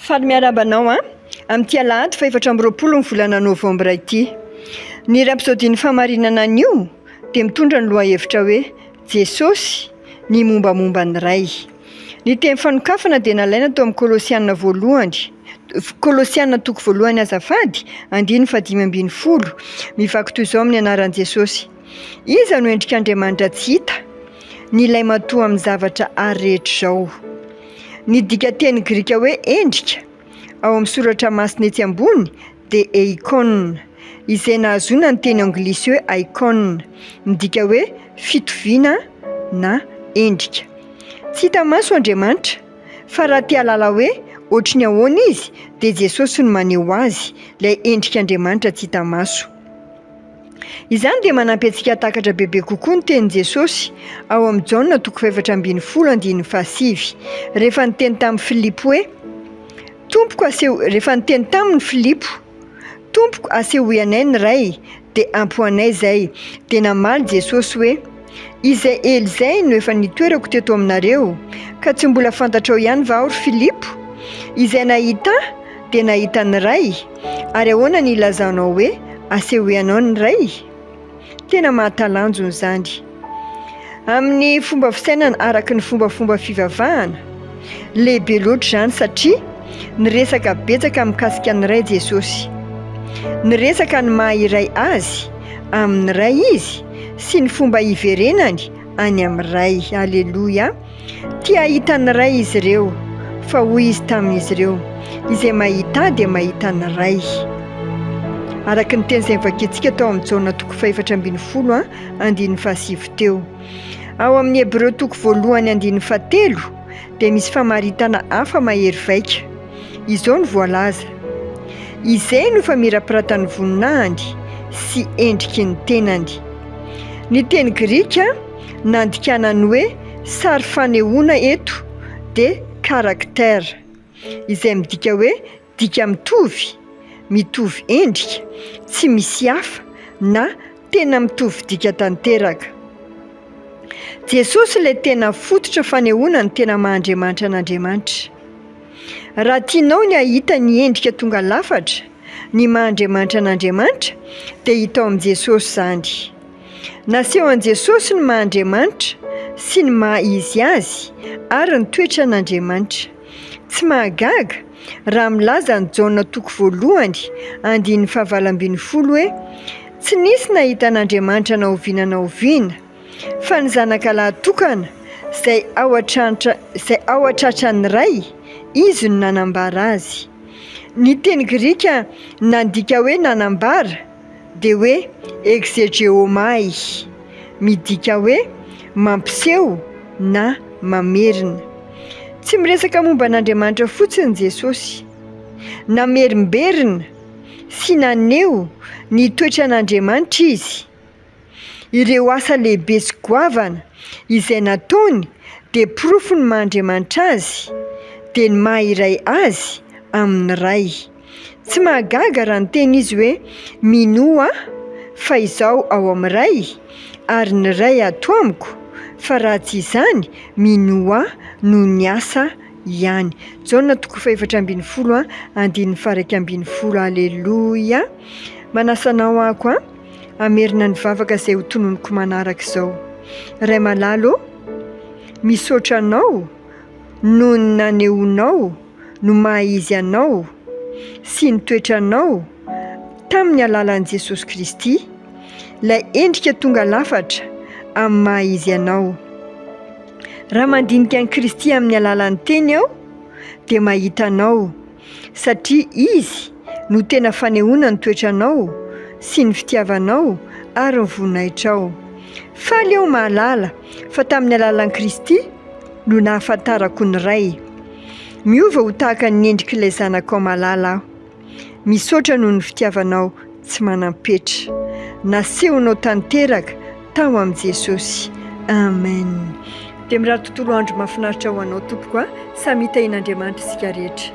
Faly miarabanao amin'ity alahady fa 4 volana novambra ity. Ny rapsodin'ny famarinana an'io dia mitondra ny lohahevitra hoe Jesosy ny mombamomba ny ray. Ny teny fanokafana dia nalaina tao amin'ny Kolosianina voalohany. Kolosianina toko voalohany azafady 5:5 mivaky toy izao amin'ny anaran'i Jesosy. Iza no endrik'Andriamanitra tsy hita, ny ilay matoa amin'ny zavatra rehetra izao. Ny dika teny grika hoe endrika ao amin'ny soratra masina etsy ambony dia eikon, izay nahazoana ny teny anglisy hoe icon, midika hoe fitoviana na endrika. Tsy hita maso Andriamanitra, fa raha tia halala hoe ohatry ny ahoana izy dia Jesosy no maneho azy, ilay endrik'Andriamanitra tsy hita maso. Izany dia manampy antsika takatra bebe kokoa ny tenin' Jesosy ao amin'ny Jaona 4:7. Rehefa niteny tamin'ny Filipo hoe rehefa niteny tamin'ny Filipo, Tompoko asehoy anay ny ray dia ampy ho anay izay, dia namaly Jesosy hoe izay ely izay no efa nitoerako teto aminareo, ka tsy mbola fantatrao ihany va ry Filipo? Izay nahita dia nahita ny ray, ary ahoana ny ilazanao hoe asehoy anao ny ray? Tena mahatalanjona izany. Amin'ny fomba fisainana araka ny fombafomba fivavahana, lehibe loatra izany satria niresaka betsaka mikasika ny ray Jesosy. Niresaka ny maha iray azy amin'ny ray izy sy ny fomba hiverenany any amin'ny ray. Aleloia! Tia hahita ny ray izy ireo, fa hoy izy tamin'izy ireo, izay mahita dia mahita ny ray. Araka ny teny izay nivakiantsika tao amin'ny Jaona 4:7 teo. Ao amin'ny Hebreo 1:7 dia misy famaritana hafa mahery vaika. Izao no voalaza: izay no famirapiratany voninahiny sy endriky ny tenany. Ny teny grika nandikanany hoe sary fanehoana eto dia karaktera, izay midika hoe dika mitovy endrika, tsy misy hafa na tena mitovy dika tanteraka. Jesosy ilay tena fototra fanehoana ny tena maha-Andriamanitra an'Andriamanitra. Raha tianao ny hahita ny endrika tonga lafatra ny maha-Andriamanitra an'Andriamanitra dia hita ao amin'i Jesosy izany. Naseho an'i Jesosy ny maha-Andriamanitra sy ny maha izy azy ary ny toetra an'Andriamanitra. Tsy mahagaga raha milaza ny Jaona 1:5 hoe tsy nisy nahita an'Andriamanitra na oviana, fa ny zanaka lahatokana izay ao an-tratran'ny ray, izy no nanambara azy. Ny teny grika nandika hoe nanambara dia hoe exegeomai, midika hoe mampiseho na mamerina. Tsy miresaka momba an'Andriamanitra fotsiny Jesosy, namerimberina sy naneho ny toetra an'Andriamanitra izy. Ireo asa lehibe sy goavana izay nataony dia porofo ny maha-Andriamanitra azy dia ny maha iray azy amin'ny ray. Tsy mahagaga raha niteny izy hoe mino fa izaho ao amin'ny ray ary ny ray ato amiko, fa raha tsy izany mino no ny asa ihany. Jaona 4:7. Aleloia! Manasanao ako amerina ny vavaka izay ho tononoko manaraka izao. Ray malalo, misaotra anao no ny nanehonao no maha izy anao sy ny toetranao tamin'ny alalan'i Jesosy Kristy, ilay endrika tonga lafatra amin'ny maha izy anao. Raha mandinika an'i Kristy amin'ny alalan'ny teny aho dia mahita anao, satria izy no tena fanehoana ny toetranao sy ny fitiavanao ary ny voninahitranao. Faly aho mahalala fa tamin'ny alalan'i Kristy no nahafantarako ny ray. Miova ho tahaka ny endrik'ilay zanakao malala aho. Misaotra noho ny fitiavanao tsy manam-petra. Nasehonao tanteraka tao amin'i Jesosy. Amen. Dia mirary tontolo andro mahafinaritra ho anao Tompoko, samy hitahin'Andriamanitra isika rehetra.